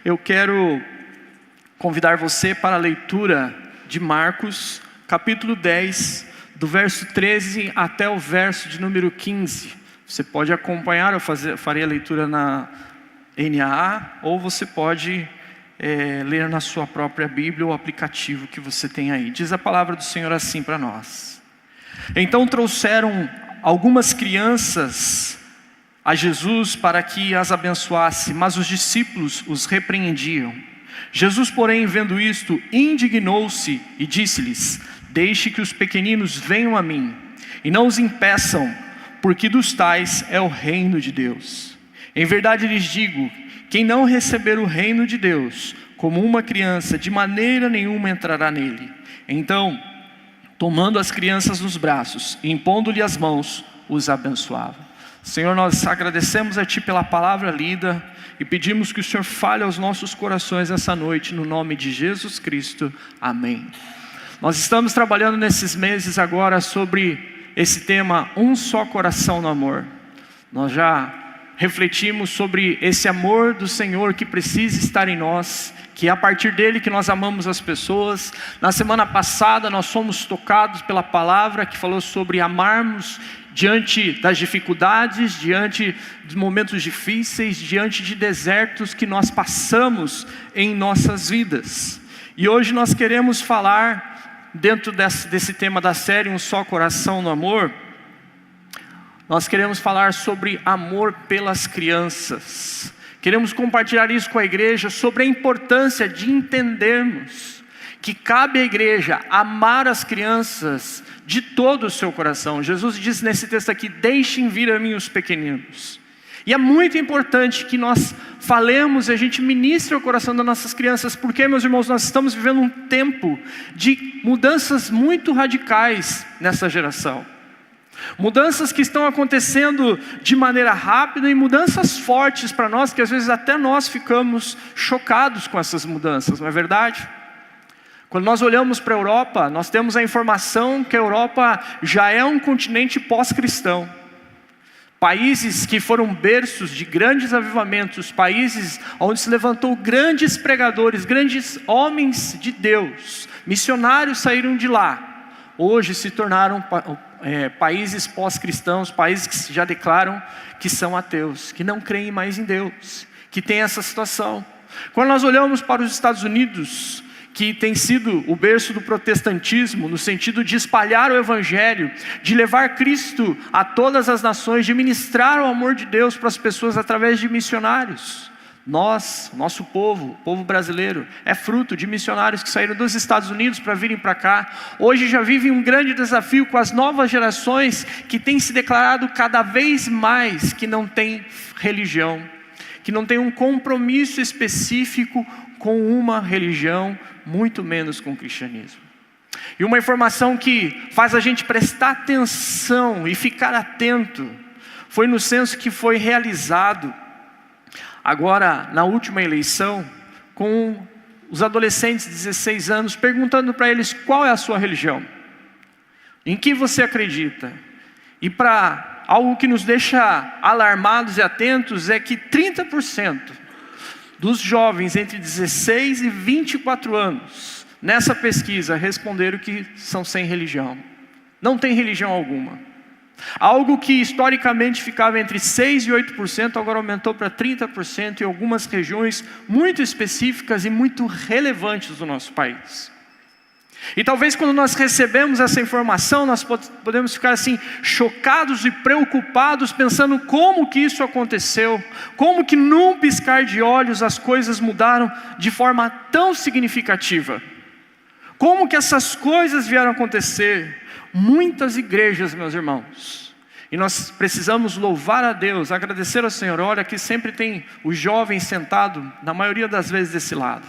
eu quero convidar você para a leitura de Marcos, capítulo 10, do verso 13 até o verso de número 15. Você pode acompanhar, eu farei a leitura na NAA, ou você pode ler na sua própria Bíblia ou aplicativo que você tem aí. Diz a palavra do Senhor assim para nós: Então trouxeram algumas crianças a Jesus para que as abençoasse, mas os discípulos os repreendiam. Jesus, porém, vendo isto, indignou-se e disse-lhes: Deixe que os pequeninos venham a mim, e não os impeçam, porque dos tais é o reino de Deus. Em verdade lhes digo, quem não receber o reino de Deus como uma criança, de maneira nenhuma entrará nele. Então, tomando as crianças nos braços e impondo-lhe as mãos, os abençoava. Senhor, nós agradecemos a Ti pela palavra lida e pedimos que o Senhor fale aos nossos corações essa noite, no nome de Jesus Cristo, amém. Nós estamos trabalhando nesses meses agora sobre esse tema, um só coração no amor. Nós já refletimos sobre esse amor do Senhor que precisa estar em nós, que é a partir dele que nós amamos as pessoas. Na semana passada nós fomos tocados pela palavra que falou sobre amarmos diante das dificuldades, diante dos momentos difíceis, diante de desertos que nós passamos em nossas vidas. E hoje nós queremos falar, dentro desse tema da série, um só coração no amor, nós queremos falar sobre amor pelas crianças. Queremos compartilhar isso com a igreja, sobre a importância de entendermos que cabe à igreja amar as crianças de todo o seu coração. Jesus diz nesse texto aqui: deixem vir a mim os pequeninos. E é muito importante que nós falemos e a gente ministre o coração das nossas crianças, porque, meus irmãos, nós estamos vivendo um tempo de mudanças muito radicais nessa geração. Mudanças que estão acontecendo de maneira rápida e mudanças fortes para nós, que às vezes até nós ficamos chocados com essas mudanças, não é verdade? Quando nós olhamos para a Europa, nós temos a informação que a Europa já é um continente pós-cristão. Países que foram berços de grandes avivamentos, países onde se levantou grandes pregadores, grandes homens de Deus, missionários saíram de lá, hoje se tornaram países pós-cristãos, países que já declaram que são ateus, que não creem mais em Deus, que tem essa situação. Quando nós olhamos para os Estados Unidos, que tem sido o berço do protestantismo, no sentido de espalhar o evangelho, de levar Cristo a todas as nações, de ministrar o amor de Deus para as pessoas através de missionários. Nosso povo, o povo brasileiro, é fruto de missionários que saíram dos Estados Unidos para virem para cá. Hoje já vivem um grande desafio com as novas gerações que têm se declarado cada vez mais que não tem religião, que não tem um compromisso específico com uma religião, muito menos com o cristianismo. E uma informação que faz a gente prestar atenção e ficar atento, foi no censo que foi realizado agora na última eleição, com os adolescentes de 16 anos, perguntando para eles qual é a sua religião, em que você acredita. E para algo que nos deixa alarmados e atentos é que 30% dos jovens entre 16 e 24 anos, nessa pesquisa, responderam que são sem religião. Não tem religião alguma. Algo que historicamente ficava entre 6% e 8%, agora aumentou para 30% em algumas regiões muito específicas e muito relevantes do nosso país. E talvez quando nós recebemos essa informação, nós podemos ficar assim, chocados e preocupados, pensando como que isso aconteceu, como que num piscar de olhos as coisas mudaram de forma tão significativa. Como que essas coisas vieram acontecer? Muitas igrejas, meus irmãos, e nós precisamos louvar a Deus, agradecer ao Senhor. Olha, aqui sempre tem os jovens sentados, na maioria das vezes desse lado.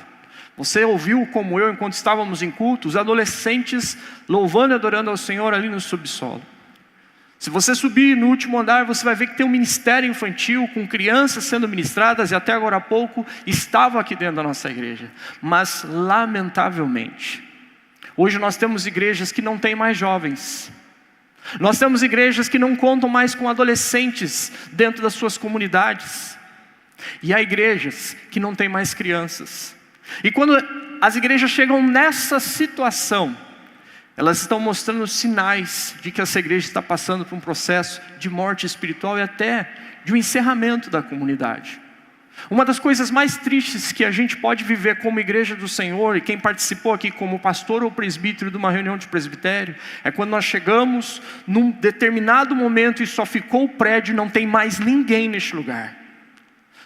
Você ouviu como eu, enquanto estávamos em culto, os adolescentes louvando e adorando ao Senhor ali no subsolo. Se você subir no último andar, você vai ver que tem um ministério infantil, com crianças sendo ministradas, e até agora há pouco estavam aqui dentro da nossa igreja. Mas lamentavelmente, hoje nós temos igrejas que não têm mais jovens. Nós temos igrejas que não contam mais com adolescentes dentro das suas comunidades. E há igrejas que não têm mais crianças. E quando as igrejas chegam nessa situação, elas estão mostrando sinais de que essa igreja está passando por um processo de morte espiritual e até de um encerramento da comunidade. Uma das coisas mais tristes que a gente pode viver como igreja do Senhor, e quem participou aqui como pastor ou presbítero de uma reunião de presbitério, é quando nós chegamos num determinado momento e só ficou o prédio e não tem mais ninguém neste lugar.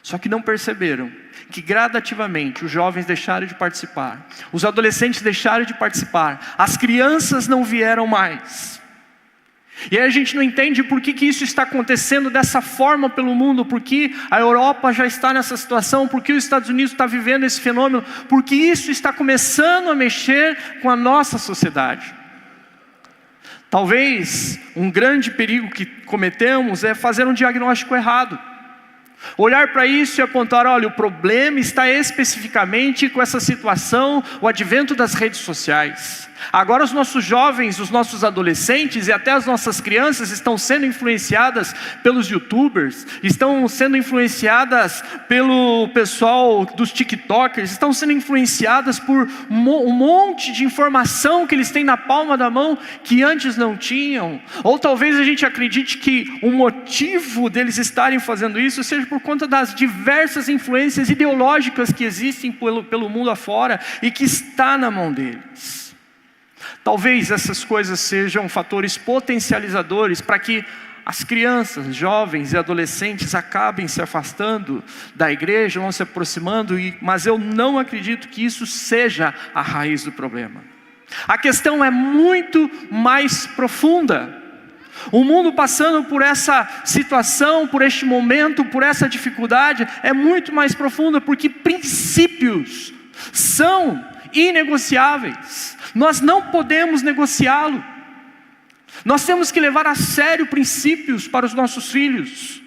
Só que não perceberam que gradativamente os jovens deixaram de participar, os adolescentes deixaram de participar, as crianças não vieram mais. E aí a gente não entende por que isso está acontecendo dessa forma pelo mundo, porque a Europa já está nessa situação, porque os Estados Unidos está vivendo esse fenômeno, porque isso está começando a mexer com a nossa sociedade. Talvez um grande perigo que cometemos é fazer um diagnóstico errado. Olhar para isso e apontar, olha, o problema está especificamente com essa situação, o advento das redes sociais. Agora os nossos jovens, os nossos adolescentes e até as nossas crianças estão sendo influenciadas pelos youtubers, estão sendo influenciadas pelo pessoal dos tiktokers, estão sendo influenciadas por um monte de informação que eles têm na palma da mão que antes não tinham. Ou talvez a gente acredite que o motivo deles estarem fazendo isso seja por conta das diversas influências ideológicas que existem pelo mundo afora e que está na mão deles. Talvez essas coisas sejam fatores potencializadores para que as crianças, jovens e adolescentes acabem se afastando da igreja, vão se aproximando, mas eu não acredito que isso seja a raiz do problema. A questão é muito mais profunda. O mundo passando por essa situação, por este momento, por essa dificuldade, é muito mais profunda, porque princípios são inegociáveis. Nós não podemos negociá-lo. Nós temos que levar a sério princípios para os nossos filhos.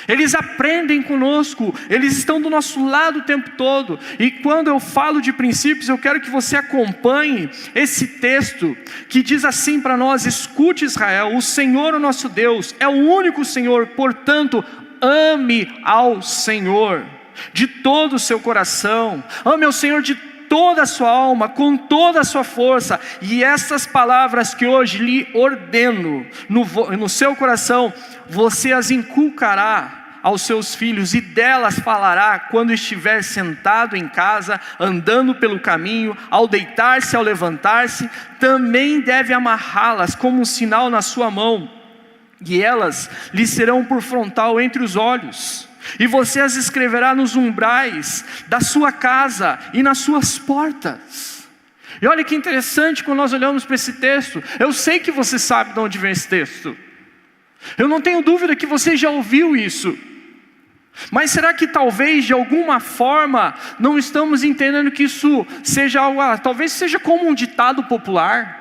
Eles aprendem conosco, eles estão do nosso lado o tempo todo. E quando eu falo de princípios, eu quero que você acompanhe esse texto que diz assim para nós: escute, Israel, o Senhor, o nosso Deus, é o único Senhor, portanto, ame ao Senhor de todo o seu coração, ame ao Senhor de toda a sua alma, com toda a sua força. E essas palavras que hoje lhe ordeno no seu coração, você as inculcará aos seus filhos, e delas falará quando estiver sentado em casa, andando pelo caminho, ao deitar-se, ao levantar-se. Também deve amarrá-las como um sinal na sua mão, e elas lhe serão por frontal entre os olhos. E você as escreverá nos umbrais da sua casa e nas suas portas. E olha que interessante quando nós olhamos para esse texto. Eu sei que você sabe de onde vem esse texto. Eu não tenho dúvida que você já ouviu isso. Mas será que talvez de alguma forma não estamos entendendo que isso seja algo, talvez seja como um ditado popular?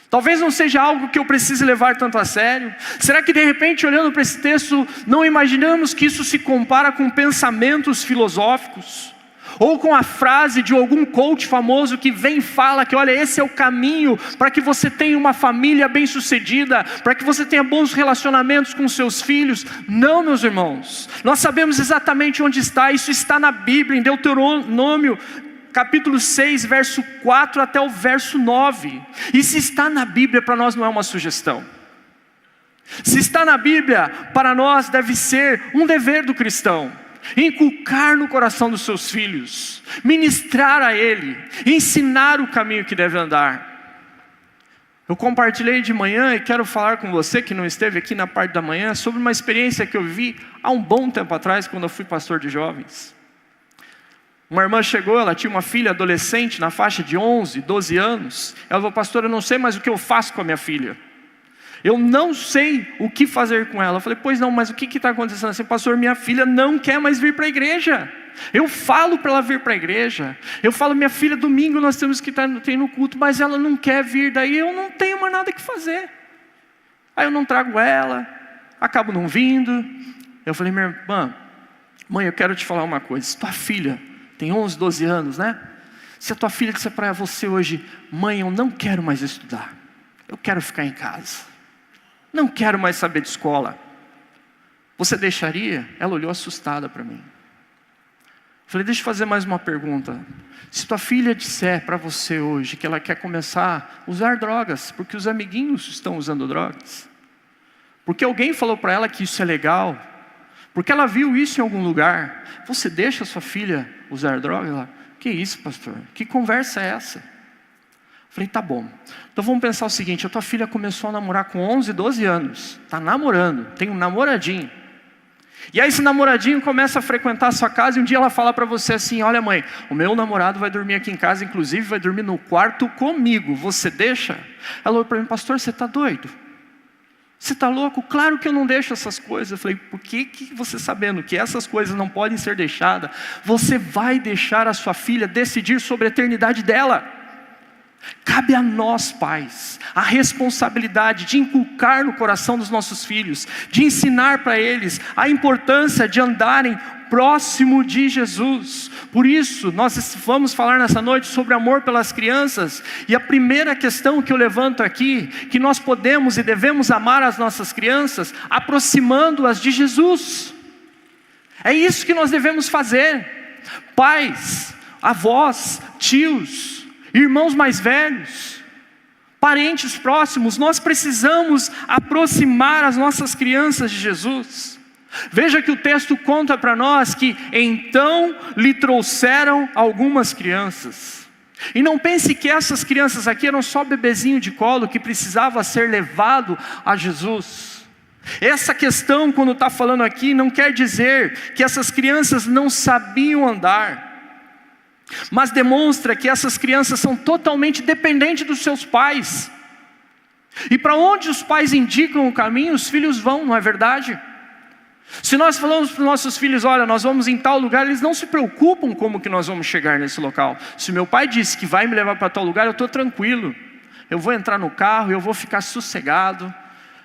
Talvez não seja algo que eu precise levar tanto a sério. Será que de repente, olhando para esse texto, não imaginamos que isso se compara com pensamentos filosóficos? Ou com a frase de algum coach famoso que vem e fala que, olha, esse é o caminho para que você tenha uma família bem sucedida, para que você tenha bons relacionamentos com seus filhos? Não, meus irmãos, nós sabemos exatamente onde está. Isso está na Bíblia, em Deuteronômio capítulo 6, verso 4 até o verso 9. E se está na Bíblia, para nós não é uma sugestão. Se está na Bíblia, para nós deve ser um dever do cristão. Inculcar no coração dos seus filhos, ministrar a ele, ensinar o caminho que deve andar. Eu compartilhei de manhã e quero falar com você que não esteve aqui na parte da manhã sobre uma experiência que eu vivi há um bom tempo atrás, quando eu fui pastor de jovens. Uma irmã chegou, ela tinha uma filha adolescente na faixa de 11, 12 anos. Ela falou: pastor, eu não sei mais o que eu faço com a minha filha. Eu não sei o que fazer com ela. Eu falei: pois não, mas o que está acontecendo? Assim, pastor, minha filha não quer mais vir para a igreja. Eu falo para ela vir para a igreja. Eu falo: minha filha, domingo nós temos que estar no culto, mas ela não quer vir. Daí eu não tenho mais nada que fazer. Aí eu não trago ela, acabo não vindo. Eu falei: minha irmã, mãe, eu quero te falar uma coisa. Se tua filha tem 11, 12 anos, né? Se a tua filha disser para você hoje: mãe, eu não quero mais estudar, eu quero ficar em casa, não quero mais saber de escola, Você deixaria? Ela olhou assustada para mim. Falei, deixa eu fazer mais uma pergunta. Se tua filha disser para você hoje que ela quer começar a usar drogas, porque os amiguinhos estão usando drogas, porque alguém falou para ela que isso é legal, porque ela viu isso em algum lugar, você deixa sua filha usar drogas? Ela, que isso, pastor? Que conversa é essa? Falei, tá bom. Então vamos pensar o seguinte, a tua filha começou a namorar com 11, 12 anos, está namorando, tem um namoradinho. E aí esse namoradinho começa a frequentar a sua casa e um dia ela fala para você assim, olha mãe, o meu namorado vai dormir aqui em casa, inclusive vai dormir no quarto comigo, você deixa? Ela falou para mim, pastor, você está doido? Você está louco? Claro que eu não deixo essas coisas. Eu falei, por que você sabendo que essas coisas não podem ser deixadas, você vai deixar a sua filha decidir sobre a eternidade dela? Cabe a nós, pais, a responsabilidade de inculcar no coração dos nossos filhos, de ensinar para eles a importância de andarem próximo de Jesus. Por isso, nós vamos falar nessa noite sobre amor pelas crianças. E a primeira questão que eu levanto aqui, que nós podemos e devemos amar as nossas crianças, aproximando-as de Jesus. É isso que nós devemos fazer. Pais, avós, tios, irmãos mais velhos, parentes próximos, nós precisamos aproximar as nossas crianças de Jesus. Veja que o texto conta para nós que então lhe trouxeram algumas crianças. E não pense que essas crianças aqui eram só bebezinho de colo que precisava ser levado a Jesus. Essa questão, quando está falando aqui, não quer dizer que essas crianças não sabiam andar, mas demonstra que essas crianças são totalmente dependentes dos seus pais. E para onde os pais indicam o caminho, os filhos vão, não é verdade? Se nós falamos para os nossos filhos, olha, nós vamos em tal lugar, eles não se preocupam como que nós vamos chegar nesse local. Se meu pai disse que vai me levar para tal lugar, eu estou tranquilo. Eu vou entrar no carro, eu vou ficar sossegado,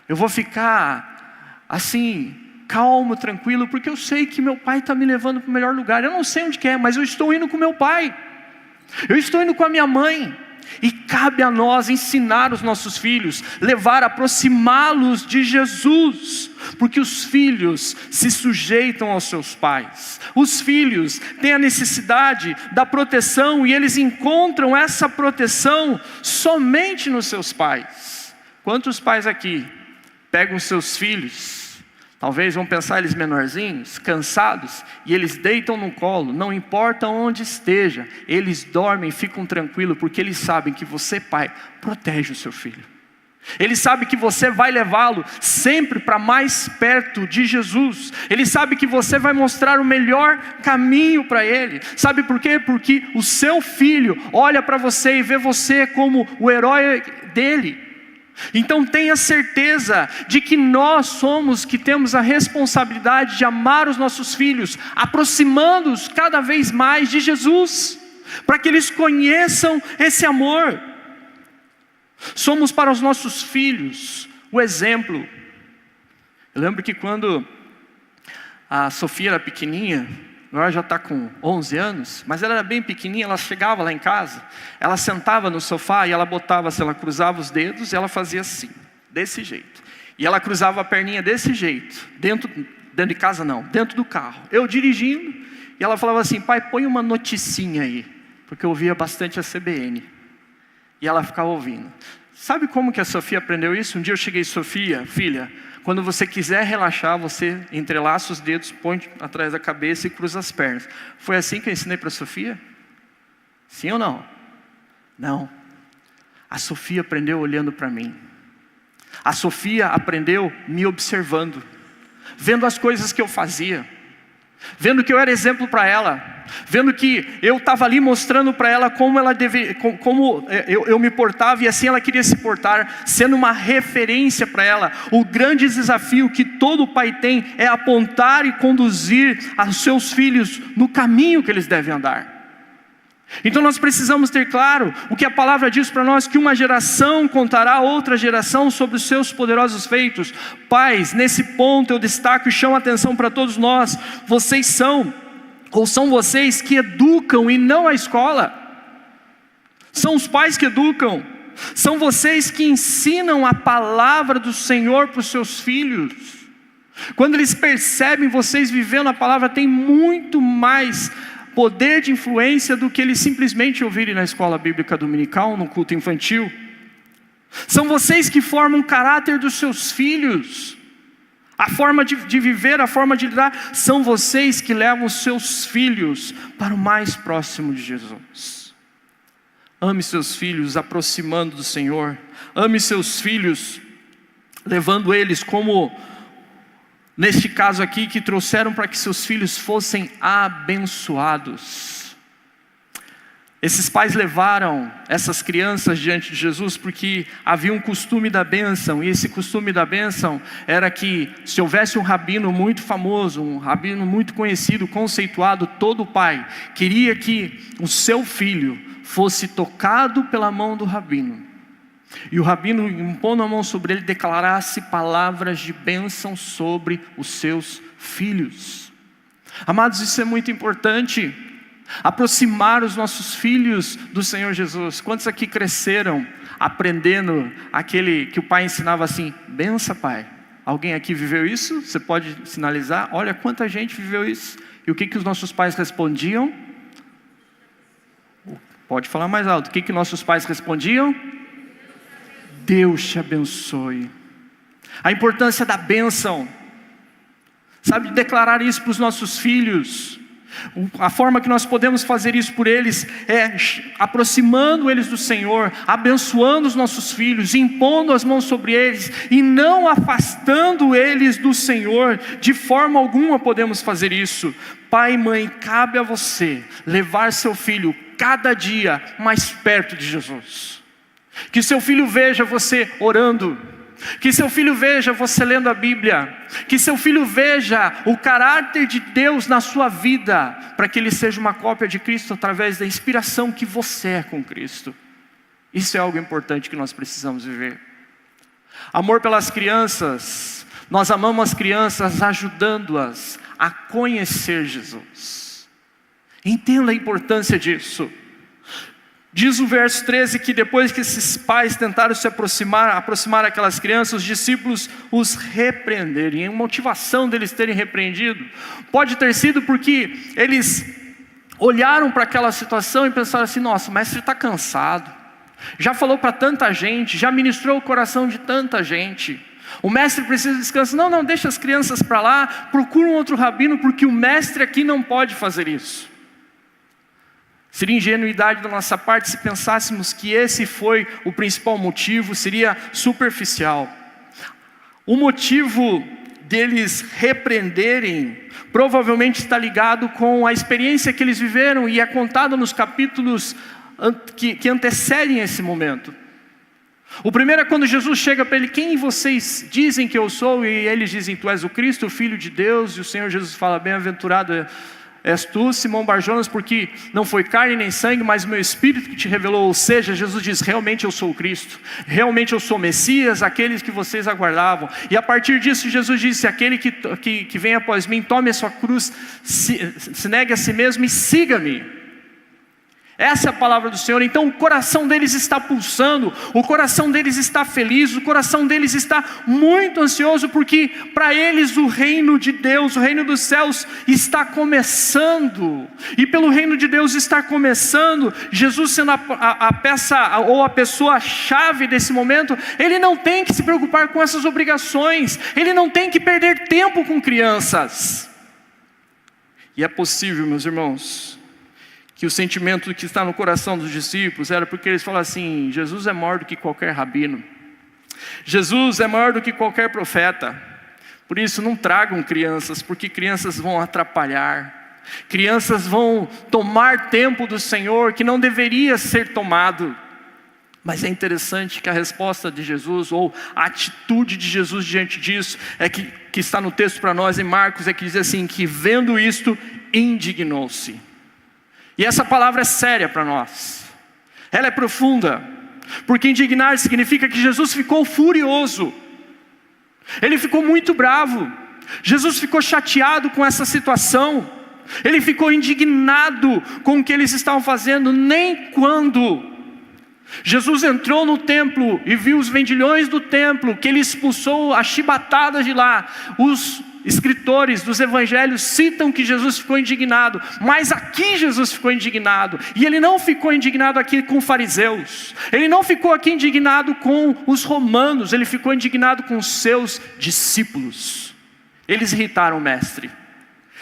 eu vou ficar assim, calmo, tranquilo, porque eu sei que meu pai está me levando para o melhor lugar. Eu não sei onde que é, mas eu estou indo com meu pai, eu estou indo com a minha mãe. E cabe a nós ensinar os nossos filhos, levar, aproximá-los de Jesus, porque os filhos se sujeitam aos seus pais. Os filhos têm a necessidade da proteção e eles encontram essa proteção somente nos seus pais. Quantos pais aqui pegam seus filhos, talvez vão pensar eles menorzinhos, cansados, e eles deitam no colo, não importa onde esteja, eles dormem, ficam tranquilos, porque eles sabem que você, pai, protege o seu filho. Ele sabe que você vai levá-lo sempre para mais perto de Jesus. Ele sabe que você vai mostrar o melhor caminho para ele. Sabe por quê? Porque o seu filho olha para você e vê você como o herói dele. Então tenha certeza de que nós somos que temos a responsabilidade de amar os nossos filhos, aproximando-os cada vez mais de Jesus, para que eles conheçam esse amor. Somos para os nossos filhos o exemplo. Eu lembro que quando a Sofia era pequenininha, agora já está com 11 anos, mas ela era bem pequenininha, ela chegava lá em casa, ela sentava no sofá e ela botava, assim, ela cruzava os dedos e ela fazia assim, desse jeito. E ela cruzava a perninha desse jeito, dentro de casa não, dentro do carro. Eu dirigindo, e ela falava assim, pai, põe uma noticinha aí, porque eu ouvia bastante a CBN. E ela ficava ouvindo. Sabe como que a Sofia aprendeu isso? Um dia eu cheguei, Sofia, filha, quando você quiser relaxar, você entrelaça os dedos, põe atrás da cabeça e cruza as pernas. Foi assim que eu ensinei para a Sofia? Sim ou não? Não. A Sofia aprendeu olhando para mim. A Sofia aprendeu me observando, vendo as coisas que eu fazia, vendo que eu era exemplo para ela, vendo que eu estava ali mostrando para ela como ela como eu me portava, e assim ela queria se portar, sendo uma referência para ela. O grande desafio que todo pai tem é apontar e conduzir os seus filhos no caminho que eles devem andar. Então nós precisamos ter claro o que a palavra diz para nós, que uma geração contará a outra geração sobre os seus poderosos feitos. Pais, nesse ponto eu destaco e chamo a atenção para todos nós. Vocês são vocês que educam e não a escola. São os pais que educam. São vocês que ensinam a palavra do Senhor para os seus filhos. Quando eles percebem vocês vivendo a palavra, tem muito mais poder de influência do que eles simplesmente ouvirem na escola bíblica dominical, no culto infantil. São vocês que formam o caráter dos seus filhos. A forma de viver, a forma de lidar, são vocês que levam os seus filhos para o mais próximo de Jesus. Ame seus filhos aproximando do Senhor. Ame seus filhos levando eles como, neste caso aqui, que trouxeram para que seus filhos fossem abençoados. Esses pais levaram essas crianças diante de Jesus porque havia um costume da bênção, e esse costume da bênção era que se houvesse um rabino muito famoso, um rabino muito conhecido, conceituado, todo pai queria que o seu filho fosse tocado pela mão do rabino, e o rabino, impondo a mão sobre ele, declarasse palavras de bênção sobre os seus filhos. Amados, isso é muito importante. Aproximar os nossos filhos do Senhor Jesus. Quantos aqui cresceram aprendendo aquele que o pai ensinava assim: bença, pai? Alguém aqui viveu isso? Você pode sinalizar? Olha quanta gente viveu isso. E o que os nossos pais respondiam? Pode falar mais alto. O que nossos pais respondiam? Deus te abençoe. A importância da bênção. Sabe, declarar isso para os nossos filhos. A forma que nós podemos fazer isso por eles é aproximando eles do Senhor, abençoando os nossos filhos, impondo as mãos sobre eles e não afastando eles do Senhor. De forma alguma podemos fazer isso. Pai e mãe, cabe a você levar seu filho cada dia mais perto de Jesus. Que seu filho veja você orando, que seu filho veja você lendo a Bíblia, que seu filho veja o caráter de Deus na sua vida, para que ele seja uma cópia de Cristo através da inspiração que você é com Cristo. Isso é algo importante que nós precisamos viver. Amor pelas crianças. Nós amamos as crianças ajudando-as a conhecer Jesus. Entenda a importância disso. Diz o verso 13 que depois que esses pais tentaram se aproximar aquelas crianças, os discípulos os repreenderam. E a motivação deles terem repreendido pode ter sido porque eles olharam para aquela situação e pensaram assim: nossa, o mestre está cansado, já falou para tanta gente, já ministrou o coração de tanta gente, o mestre precisa descansar. Não, deixa as crianças para lá, procura um outro rabino, porque o mestre aqui não pode fazer isso. Seria ingenuidade da nossa parte se pensássemos que esse foi o principal motivo, seria superficial. O motivo deles repreenderem provavelmente está ligado com a experiência que eles viveram, e é contado nos capítulos que antecedem esse momento. O primeiro é quando Jesus chega para ele: quem vocês dizem que eu sou? E eles dizem: tu és o Cristo, o Filho de Deus. E o Senhor Jesus fala: bem-aventurado és tu, Simão Barjonas, porque não foi carne nem sangue, mas o meu Espírito que te revelou. Ou seja, Jesus diz: realmente eu sou o Cristo, realmente eu sou o Messias, aqueles que vocês aguardavam. E a partir disso Jesus disse: aquele que vem após mim, tome a sua cruz, se negue a si mesmo e siga-me. Essa é a palavra do Senhor. Então o coração deles está pulsando, o coração deles está feliz, o coração deles está muito ansioso, porque para eles o reino de Deus, o reino dos céus está começando. E pelo reino de Deus estar começando, Jesus sendo a peça ou a pessoa-chave desse momento, ele não tem que se preocupar com essas obrigações, ele não tem que perder tempo com crianças. E é possível, meus irmãos, que o sentimento que está no coração dos discípulos era porque eles falam assim: Jesus é maior do que qualquer rabino, Jesus é maior do que qualquer profeta, por isso não tragam crianças, porque crianças vão atrapalhar, crianças vão tomar tempo do Senhor que não deveria ser tomado. Mas é interessante que a resposta de Jesus, ou a atitude de Jesus diante disso, é que está no texto para nós em Marcos, é que diz assim, que vendo isto, indignou-se. E essa palavra é séria para nós, ela é profunda, porque indignar significa que Jesus ficou furioso, ele ficou muito bravo, Jesus ficou chateado com essa situação, ele ficou indignado com o que eles estavam fazendo. Nem quando Jesus entrou no templo e viu os vendilhões do templo, que ele expulsou as chibatadas de lá. Os escritores dos evangelhos citam que Jesus ficou indignado, mas aqui Jesus ficou indignado. E ele não ficou indignado aqui com os fariseus, ele não ficou aqui indignado com os romanos, ele ficou indignado com os seus discípulos. Eles irritaram o mestre.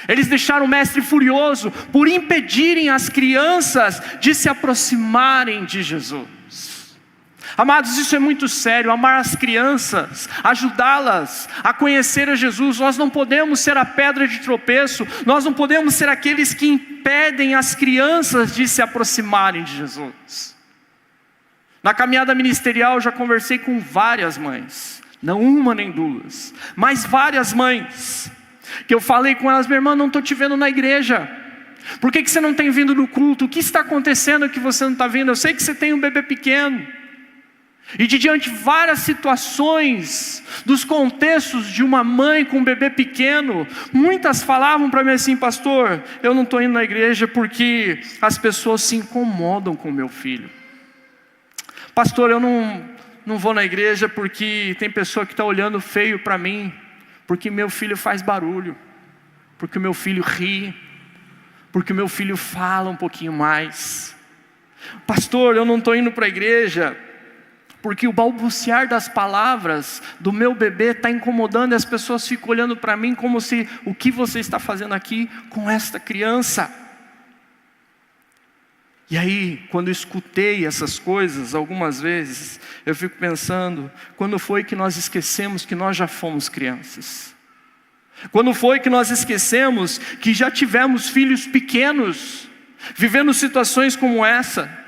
Eles deixaram o mestre furioso por impedirem as crianças de se aproximarem de Jesus. Amados, isso é muito sério. Amar as crianças, ajudá-las a conhecer a Jesus. Nós não podemos ser a pedra de tropeço. Nós não podemos ser aqueles que impedem as crianças de se aproximarem de Jesus. Na caminhada ministerial eu já conversei com várias mães, não uma nem duas, mas várias mães, que eu falei com elas: minha irmã, não estou te vendo na igreja. Por que você não tem vindo no culto? O que está acontecendo que você não está vindo? Eu sei que você tem um bebê pequeno. E de diante de várias situações, dos contextos de uma mãe com um bebê pequeno, muitas falavam para mim assim: pastor, eu não estou indo na igreja porque as pessoas se incomodam com o meu filho. Pastor, eu não vou na igreja porque tem pessoa que está olhando feio para mim, porque meu filho faz barulho, porque meu filho ri, porque meu filho fala um pouquinho mais. Pastor, eu não estou indo para a igreja porque o balbuciar das palavras do meu bebê está incomodando, e as pessoas ficam olhando para mim como se: o que você está fazendo aqui com esta criança? E aí, quando eu escutei essas coisas, algumas vezes, eu fico pensando: quando foi que nós esquecemos que nós já fomos crianças? Quando foi que nós esquecemos que já tivemos filhos pequenos, vivendo situações como essa?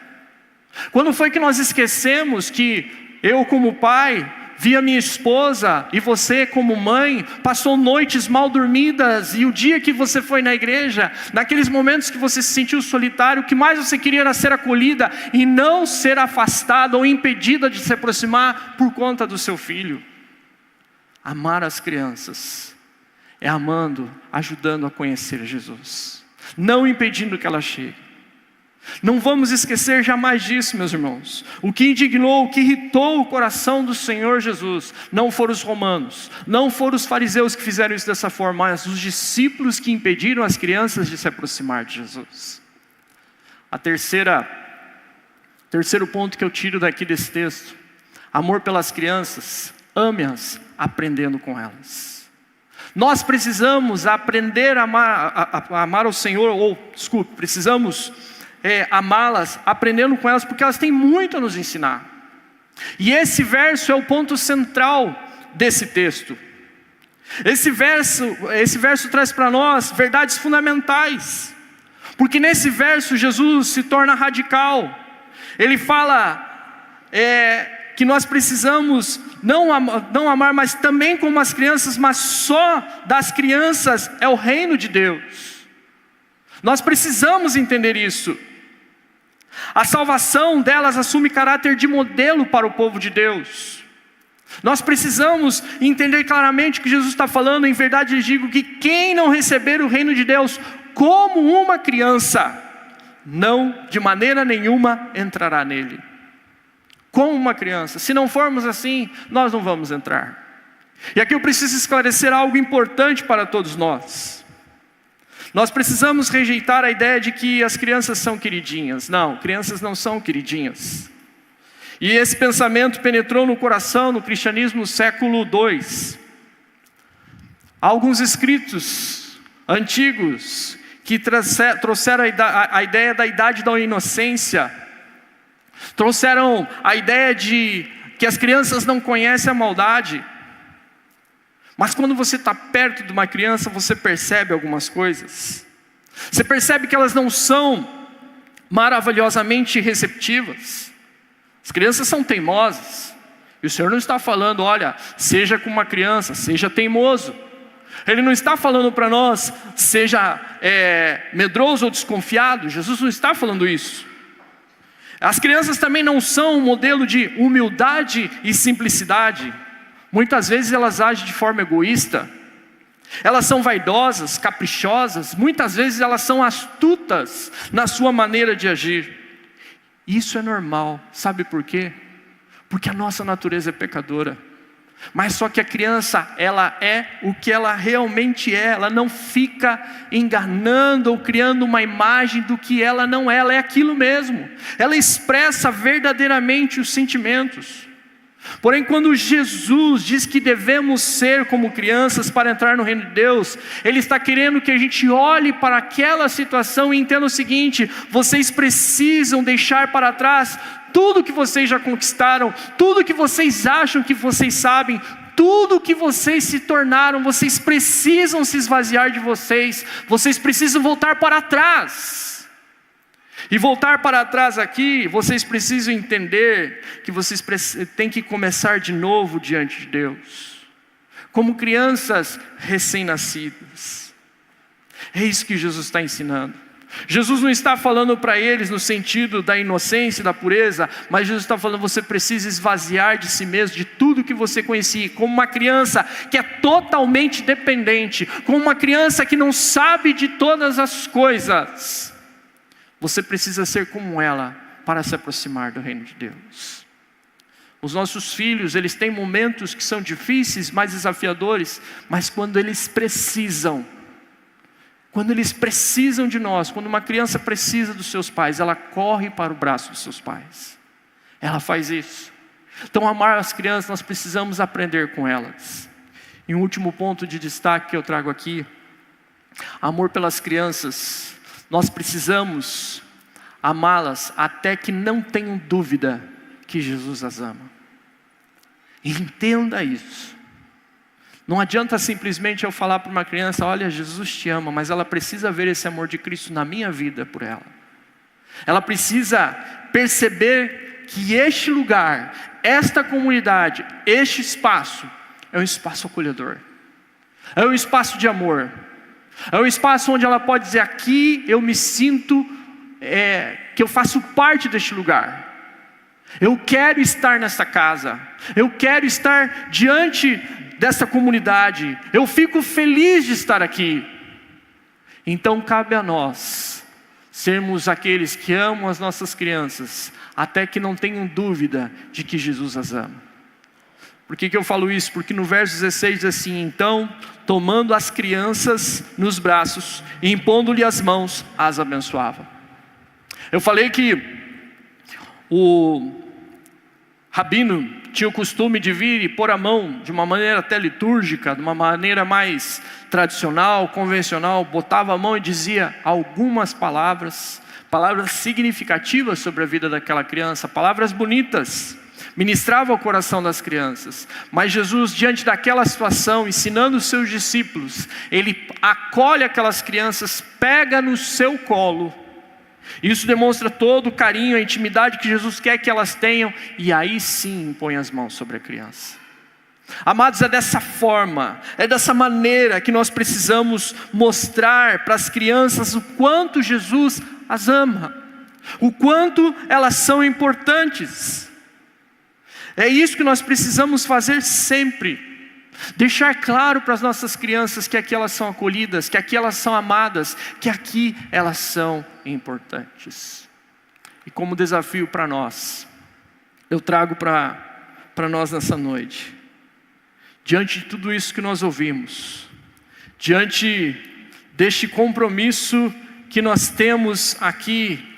Quando foi que nós esquecemos que eu, como pai, vi a minha esposa, e você, como mãe, passou noites mal dormidas, e o dia que você foi na igreja, naqueles momentos que você se sentiu solitário, o que mais você queria era ser acolhida e não ser afastada ou impedida de se aproximar por conta do seu filho. Amar as crianças é amando, ajudando a conhecer Jesus, não impedindo que ela chegue. Não vamos esquecer jamais disso, meus irmãos. O que indignou, o que irritou o coração do Senhor Jesus não foram os romanos, não foram os fariseus que fizeram isso dessa forma, mas os discípulos que impediram as crianças de se aproximar de Jesus. Terceiro ponto que eu tiro daqui desse texto: amor pelas crianças, ame-as aprendendo com elas. Nós precisamos aprender a amar ao Senhor, precisamos amá-las, aprendendo com elas, porque elas têm muito a nos ensinar. E esse verso é o ponto central desse texto. Esse verso traz para nós verdades fundamentais, porque nesse verso Jesus se torna radical. Ele fala que nós precisamos não amar, mas também como as crianças, mas só das crianças é o reino de Deus. Nós precisamos entender isso. A salvação delas assume caráter de modelo para o povo de Deus. Nós precisamos entender claramente o que Jesus está falando. Em verdade lhes digo que quem não receber o reino de Deus como uma criança, não de maneira nenhuma entrará nele. Como uma criança. Se não formos assim, nós não vamos entrar. E aqui eu preciso esclarecer algo importante para todos nós. Nós precisamos rejeitar a ideia de que as crianças são queridinhas. Não, crianças não são queridinhas. E esse pensamento penetrou no coração no cristianismo no século II. Há alguns escritos antigos que trouxeram a ideia da idade da inocência. Trouxeram a ideia de que as crianças não conhecem a maldade. Mas quando você está perto de uma criança, você percebe algumas coisas. Você percebe que elas não são maravilhosamente receptivas. As crianças são teimosas. E o Senhor não está falando: olha, seja como uma criança, seja teimoso. Ele não está falando para nós: seja medroso ou desconfiado. Jesus não está falando isso. As crianças também não são um modelo de humildade e simplicidade. Muitas vezes elas agem de forma egoísta. Elas são vaidosas, caprichosas. Muitas vezes elas são astutas na sua maneira de agir. Isso é normal. Sabe por quê? Porque a nossa natureza é pecadora. Mas só que a criança, ela é o que ela realmente é. Ela não fica enganando ou criando uma imagem do que ela não é. Ela é aquilo mesmo. Ela expressa verdadeiramente os sentimentos. Porém, quando Jesus diz que devemos ser como crianças para entrar no reino de Deus, Ele está querendo que a gente olhe para aquela situação e entenda o seguinte: vocês precisam deixar para trás tudo que vocês já conquistaram, tudo que vocês acham que vocês sabem, tudo que vocês se tornaram. Vocês precisam se esvaziar de vocês, vocês precisam voltar para trás. E voltar para trás aqui, vocês precisam entender que vocês têm que começar de novo diante de Deus, como crianças recém-nascidas. É isso que Jesus está ensinando. Jesus não está falando para eles no sentido da inocência e da pureza, mas Jesus está falando: você precisa esvaziar de si mesmo, de tudo que você conhecia, como uma criança que é totalmente dependente, como uma criança que não sabe de todas as coisas. Você precisa ser como ela para se aproximar do reino de Deus. Os nossos filhos, eles têm momentos que são difíceis, mais desafiadores, mas quando eles precisam de nós, quando uma criança precisa dos seus pais, ela corre para o braço dos seus pais. Ela faz isso. Então, amar as crianças, nós precisamos aprender com elas. E um último ponto de destaque que eu trago aqui: amor pelas crianças. Nós precisamos amá-las até que não tenham dúvida que Jesus as ama. Entenda isso. Não adianta simplesmente eu falar para uma criança: olha, Jesus te ama, mas ela precisa ver esse amor de Cristo na minha vida por ela. Ela precisa perceber que este lugar, esta comunidade, este espaço é um espaço acolhedor, é um espaço de amor. É um espaço onde ela pode dizer: aqui eu me sinto que eu faço parte deste lugar. Eu quero estar nessa casa. Eu quero estar diante dessa comunidade. Eu fico feliz de estar aqui. Então cabe a nós sermos aqueles que amam as nossas crianças até que não tenham dúvida de que Jesus as ama. Por que eu falo isso? Porque no verso 16 diz assim: então, tomando as crianças nos braços e impondo-lhe as mãos, as abençoava. Eu falei que o rabino tinha o costume de vir e pôr a mão de uma maneira até litúrgica, de uma maneira mais tradicional, convencional. Botava a mão e dizia algumas palavras significativas sobre a vida daquela criança, palavras bonitas. Ministrava o coração das crianças. Mas Jesus, diante daquela situação, ensinando os seus discípulos, Ele acolhe aquelas crianças, pega no seu colo. Isso demonstra todo o carinho, a intimidade que Jesus quer que elas tenham. E aí sim impõe as mãos sobre a criança. Amados, é dessa forma, é dessa maneira que nós precisamos mostrar para as crianças o quanto Jesus as ama, o quanto elas são importantes. É isso que nós precisamos fazer sempre. Deixar claro para as nossas crianças que aqui elas são acolhidas, que aqui elas são amadas, que aqui elas são importantes. E como desafio para nós, eu trago para nós nessa noite: diante de tudo isso que nós ouvimos, diante deste compromisso que nós temos aqui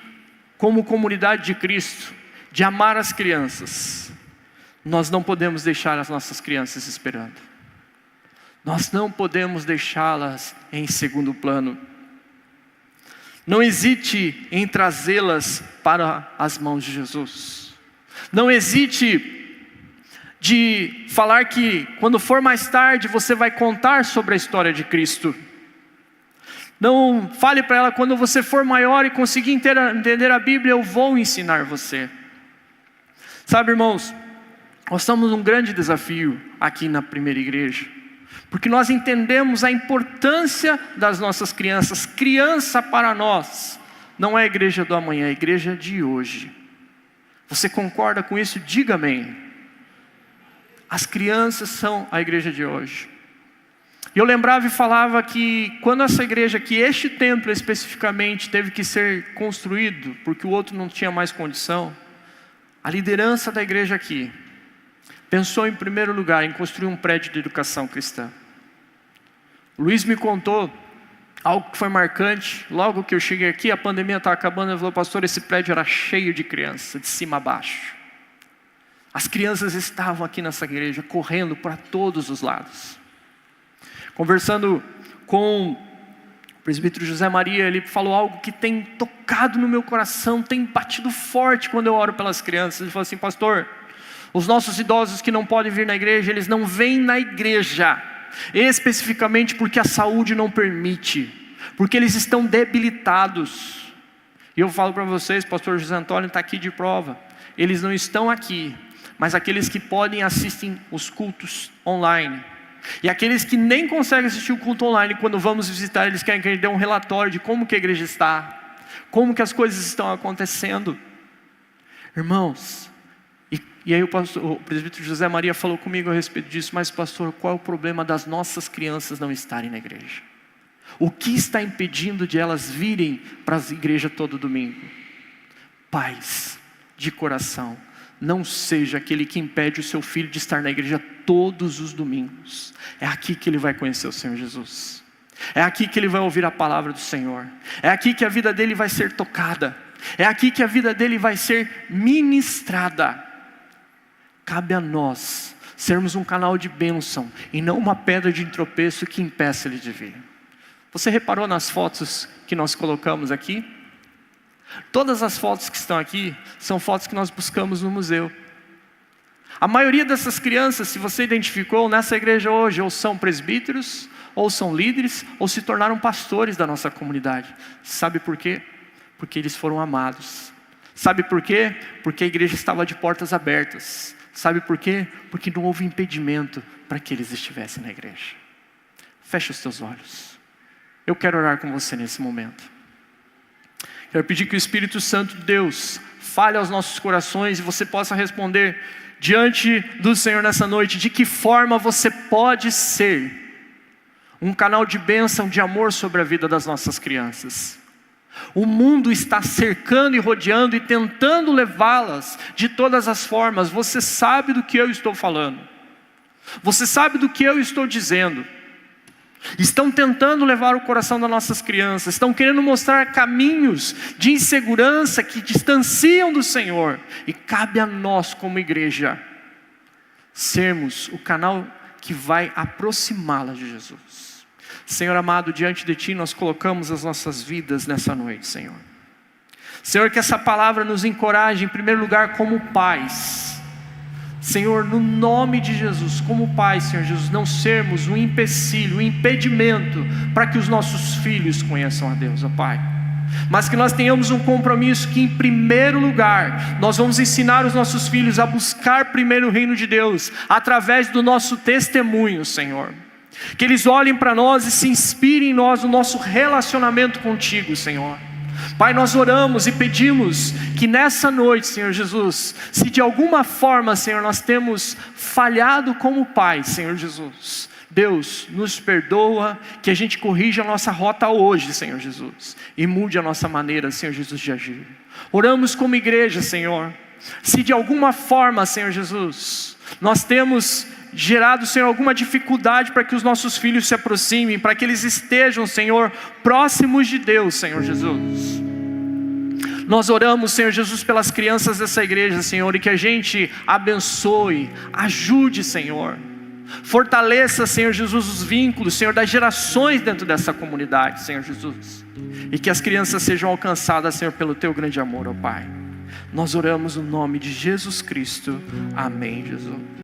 como comunidade de Cristo, de amar as crianças, nós não podemos deixar as nossas crianças esperando. Nós não podemos deixá-las em segundo plano. Não hesite em trazê-las para as mãos de Jesus. Não hesite de falar que quando for mais tarde você vai contar sobre a história de Cristo. Não fale para ela: quando você for maior e conseguir entender a Bíblia, eu vou ensinar você. Sabe, irmãos, nós estamos num grande desafio aqui na primeira igreja, porque nós entendemos a importância das nossas crianças. Criança para nós não é a igreja do amanhã, é a igreja de hoje. Você concorda com isso? Diga amém. As crianças são a igreja de hoje. E eu lembrava e falava que quando essa igreja aqui, este templo especificamente, teve que ser construído, porque o outro não tinha mais condição, a liderança da igreja aqui pensou em primeiro lugar em construir um prédio de educação cristã. O Luiz me contou algo que foi marcante. Logo que eu cheguei aqui, a pandemia estava acabando, ele falou: pastor, esse prédio era cheio de crianças, de cima a baixo. As crianças estavam aqui nessa igreja, correndo para todos os lados. Conversando com o presbítero José Maria, ele falou algo que tem tocado no meu coração, tem batido forte quando eu oro pelas crianças. Ele falou assim: pastor, os nossos idosos que não podem vir na igreja, eles não vêm na igreja, especificamente porque a saúde não permite, porque eles estão debilitados. E eu falo para vocês, pastor José Antônio está aqui de prova, eles não estão aqui, mas aqueles que podem assistem os cultos online. E aqueles que nem conseguem assistir o culto online, quando vamos visitar, eles querem que a gente dê um relatório de como que a igreja está, como que as coisas estão acontecendo. Irmãos, e aí o presbítero José Maria falou comigo a respeito disso: mas pastor, qual é o problema das nossas crianças não estarem na igreja? O que está impedindo de elas virem para a igreja todo domingo? Pais de coração, não seja aquele que impede o seu filho de estar na igreja todos os domingos. É aqui que ele vai conhecer o Senhor Jesus. É aqui que ele vai ouvir a palavra do Senhor. É aqui que a vida dele vai ser tocada. É aqui que a vida dele vai ser ministrada. Cabe a nós sermos um canal de bênção e não uma pedra de tropeço que impeça ele de vir. Você reparou nas fotos que nós colocamos aqui? Todas as fotos que estão aqui são fotos que nós buscamos no museu. A maioria dessas crianças, se você identificou nessa igreja hoje, ou são presbíteros, ou são líderes, ou se tornaram pastores da nossa comunidade. Sabe por quê? Porque eles foram amados. Sabe por quê? Porque a igreja estava de portas abertas. Sabe por quê? Porque não houve impedimento para que eles estivessem na igreja. Feche os teus olhos. Eu quero orar com você nesse momento. Quero pedir que o Espírito Santo de Deus fale aos nossos corações e você possa responder diante do Senhor nessa noite, de que forma você pode ser um canal de bênção, de amor sobre a vida das nossas crianças. O mundo está cercando e rodeando e tentando levá-las de todas as formas. Você sabe do que eu estou falando. Você sabe do que eu estou dizendo. Estão tentando levar o coração das nossas crianças. Estão querendo mostrar caminhos de insegurança que distanciam do Senhor. E cabe a nós como igreja sermos o canal que vai aproximá-la de Jesus. Senhor amado, diante de Ti nós colocamos as nossas vidas nessa noite, Senhor. Senhor, que essa palavra nos encoraje em primeiro lugar como pais. Senhor, no nome de Jesus, como pais, Senhor Jesus, não sermos um empecilho, um impedimento para que os nossos filhos conheçam a Deus, ó Pai. Mas que nós tenhamos um compromisso que em primeiro lugar, nós vamos ensinar os nossos filhos a buscar primeiro o reino de Deus, através do nosso testemunho, Senhor. Que eles olhem para nós e se inspirem em nós, no nosso relacionamento contigo, Senhor. Pai, nós oramos e pedimos que nessa noite, Senhor Jesus, se de alguma forma, Senhor, nós temos falhado como Pai, Senhor Jesus, Deus, nos perdoa, que a gente corrija a nossa rota hoje, Senhor Jesus, e mude a nossa maneira, Senhor Jesus, de agir. Oramos como igreja, Senhor, se de alguma forma, Senhor Jesus, nós temos gerado, Senhor, alguma dificuldade para que os nossos filhos se aproximem, para que eles estejam, Senhor, próximos de Deus, Senhor Jesus. Nós oramos, Senhor Jesus, pelas crianças dessa igreja, Senhor, e que a gente abençoe, ajude, Senhor. Fortaleça, Senhor Jesus, os vínculos, Senhor, das gerações dentro dessa comunidade, Senhor Jesus. E que as crianças sejam alcançadas, Senhor, pelo Teu grande amor, ó Pai. Nós oramos no nome de Jesus Cristo. Amém, Jesus.